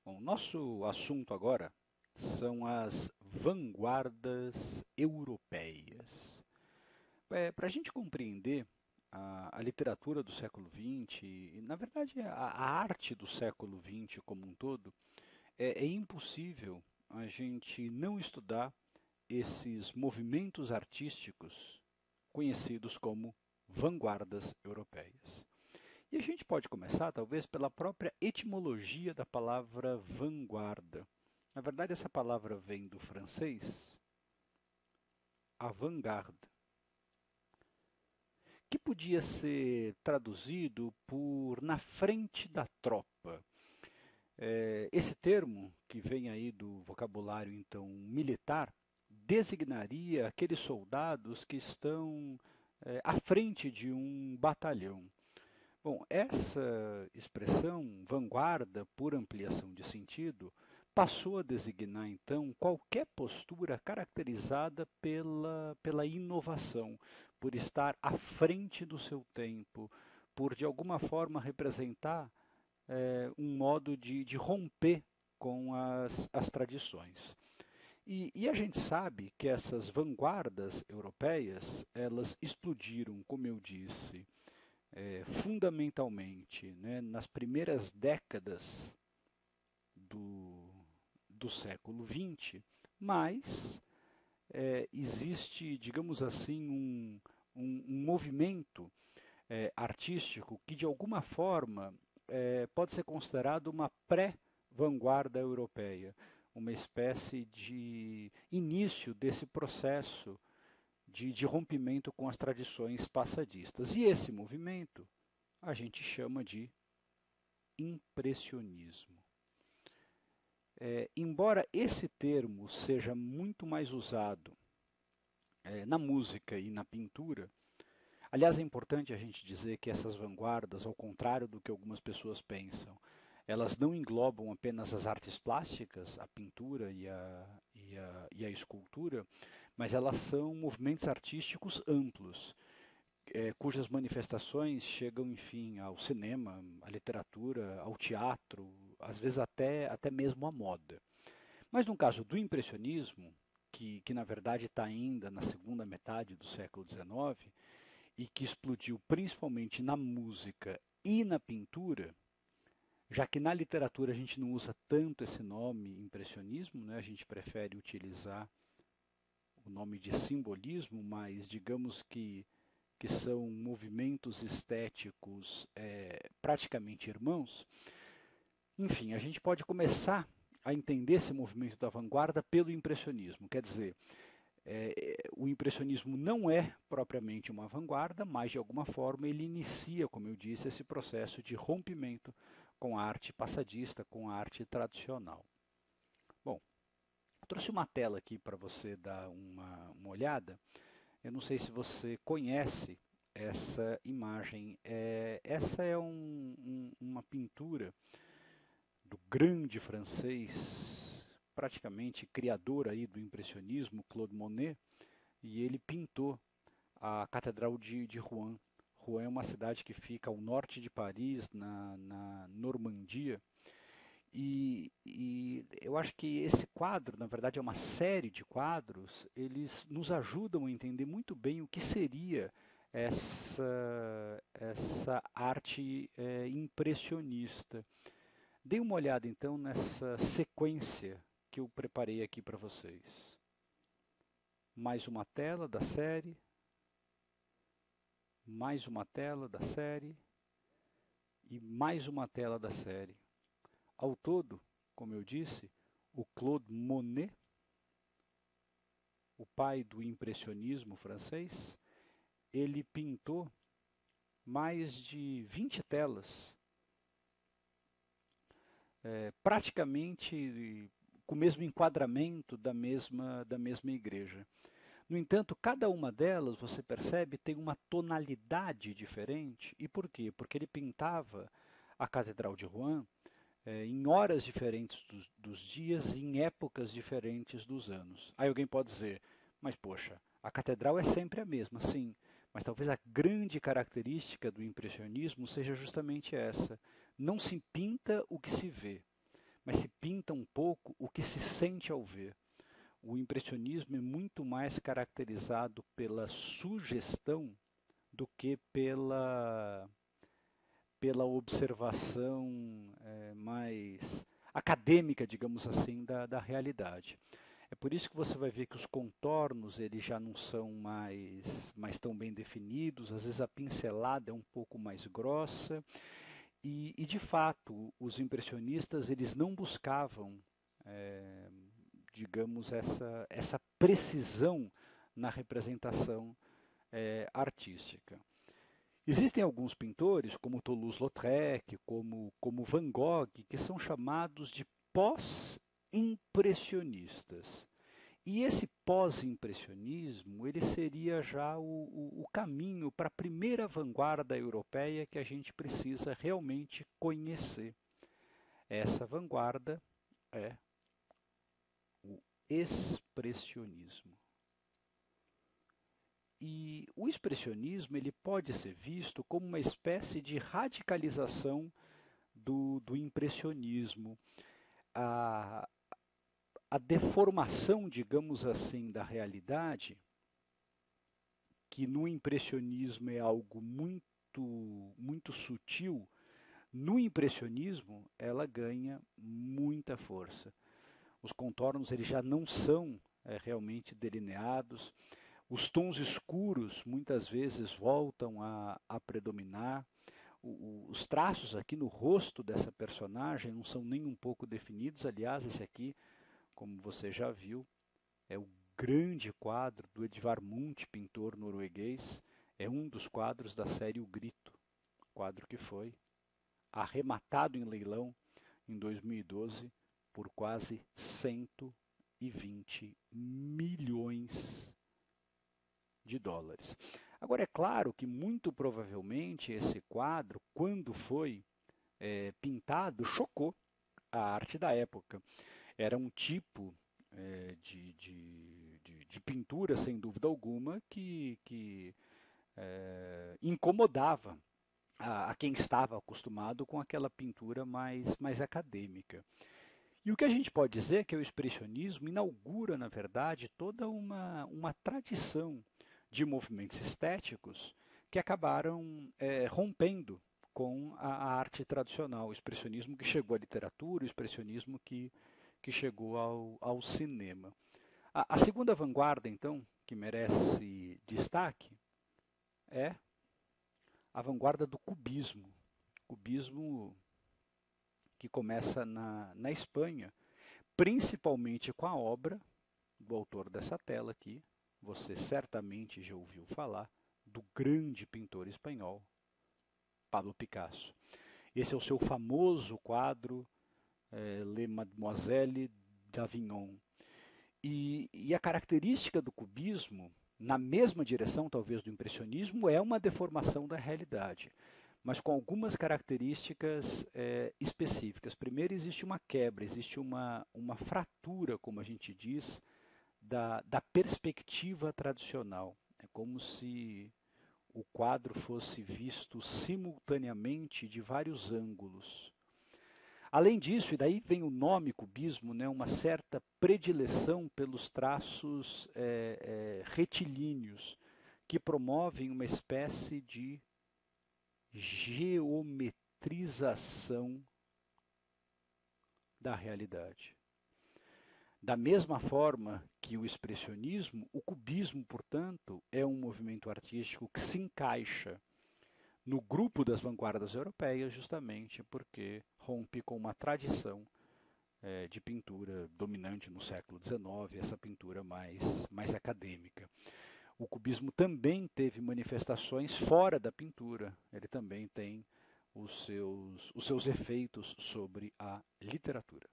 Bom, nosso assunto agora são as vanguardas europeias. Para a gente compreender a literatura do século XX, e, na verdade a arte do século XX como um todo, é impossível a gente não estudar esses movimentos artísticos conhecidos como vanguardas europeias. E a gente pode começar, talvez, pela própria etimologia da palavra vanguarda. Na verdade, essa palavra vem do francês avant-garde, que podia ser traduzido por na frente da tropa. Esse termo, que vem aí do vocabulário então militar, designaria aqueles soldados que estão à frente de um batalhão. Bom, essa expressão, vanguarda, por ampliação de sentido, passou a designar então qualquer postura caracterizada pela inovação, por estar à frente do seu tempo, por de alguma forma representar um modo de romper com as tradições. E a gente sabe que essas vanguardas europeias, elas explodiram, como eu disse, fundamentalmente, né, nas primeiras décadas do, do século XX, mas existe, digamos assim, um movimento artístico que, de alguma forma, pode ser considerado uma pré-vanguarda europeia, uma espécie de início desse processo de rompimento com as tradições passadistas. E esse movimento a gente chama de impressionismo. Embora esse termo seja muito mais usado na música e na pintura, aliás, é importante a gente dizer que essas vanguardas, ao contrário do que algumas pessoas pensam, elas não englobam apenas as artes plásticas, a pintura e a escultura, mas elas são movimentos artísticos amplos, cujas manifestações chegam, enfim, ao cinema, à literatura, ao teatro, às vezes até mesmo à moda. Mas no caso do impressionismo, que na verdade está ainda na segunda metade do século XIX, e que explodiu principalmente na música e na pintura, já que na literatura a gente não usa tanto esse nome impressionismo, né? A gente prefere utilizar o nome de simbolismo, mas digamos que são movimentos estéticos praticamente irmãos. Enfim, a gente pode começar a entender esse movimento da vanguarda pelo impressionismo. Quer dizer, o impressionismo não é propriamente uma vanguarda, mas de alguma forma ele inicia, como eu disse, esse processo de rompimento com a arte passadista, com a arte tradicional. Bom, eu trouxe uma tela aqui para você dar uma olhada. Eu não sei se você conhece essa imagem. Essa é uma pintura do grande francês, praticamente criador aí do impressionismo, Claude Monet, e ele pintou a Catedral de Rouen. Rouen é uma cidade que fica ao norte de Paris, na Normandia, e eu acho que esse quadro, na verdade é uma série de quadros, eles nos ajudam a entender muito bem o que seria essa arte impressionista. Dê uma olhada então nessa sequência que eu preparei aqui para vocês. Mais uma tela da série, mais uma tela da série e mais uma tela da série. Ao todo, como eu disse, o Claude Monet, o pai do impressionismo francês, ele pintou mais de 20 telas, praticamente com o mesmo enquadramento da mesma igreja. No entanto, cada uma delas, você percebe, tem uma tonalidade diferente. E por quê? Porque ele pintava a Catedral de Rouen em horas diferentes dos dias e em épocas diferentes dos anos. Aí alguém pode dizer, mas poxa, a catedral é sempre a mesma, sim, mas talvez a grande característica do impressionismo seja justamente essa. Não se pinta o que se vê, mas se pinta um pouco o que se sente ao ver. O impressionismo é muito mais caracterizado pela sugestão do que pela observação mais acadêmica, digamos assim, da realidade. É por isso que você vai ver que os contornos eles já não são mais tão bem definidos, às vezes a pincelada é um pouco mais grossa, e de fato os impressionistas eles não buscavam, digamos, essa precisão na representação artística. Existem alguns pintores, como Toulouse-Lautrec, como Van Gogh, que são chamados de pós-impressionistas. E esse pós-impressionismo, ele seria já o caminho para a primeira vanguarda europeia que a gente precisa realmente conhecer. Essa vanguarda é o expressionismo. E o expressionismo ele pode ser visto como uma espécie de radicalização do impressionismo. A deformação, digamos assim, da realidade, que no impressionismo é algo muito sutil, no impressionismo ela ganha muita força. Os contornos eles já não são realmente delineados. Os tons escuros muitas vezes voltam a predominar. Os traços aqui no rosto dessa personagem não são nem um pouco definidos. Aliás, esse aqui, como você já viu, é o grande quadro do Edvard Munch, pintor norueguês. É um dos quadros da série O Grito, quadro que foi arrematado em leilão em 2012 por quase 120 milhões de dólares. Agora, é claro que muito provavelmente esse quadro, quando foi pintado, chocou a arte da época. Era um tipo de pintura, sem dúvida alguma, que incomodava a quem estava acostumado com aquela pintura mais acadêmica. E o que a gente pode dizer é que o expressionismo inaugura, na verdade, toda uma tradição de movimentos estéticos que acabaram rompendo com a arte tradicional, o expressionismo que chegou à literatura, o expressionismo que chegou ao cinema. A segunda vanguarda, então, que merece destaque, é a vanguarda do cubismo. Cubismo que começa na Espanha, principalmente com a obra do autor dessa tela aqui, você certamente já ouviu falar, do grande pintor espanhol, Pablo Picasso. Esse é o seu famoso quadro, Les Mademoiselles d'Avignon. E a característica do cubismo, na mesma direção talvez do impressionismo, é uma deformação da realidade, mas com algumas características específicas. Primeiro, existe uma quebra, existe uma fratura, como a gente diz, da perspectiva tradicional. É como se o quadro fosse visto simultaneamente de vários ângulos. Além disso, e daí vem o nome cubismo, né, uma certa predileção pelos traços retilíneos, que promovem uma espécie de geometrização da realidade. Da mesma forma que o expressionismo, o cubismo, portanto, é um movimento artístico que se encaixa no grupo das vanguardas europeias, justamente porque rompe com uma tradição de pintura dominante no século XIX, essa pintura mais acadêmica. O cubismo também teve manifestações fora da pintura, ele também tem os seus efeitos sobre a literatura.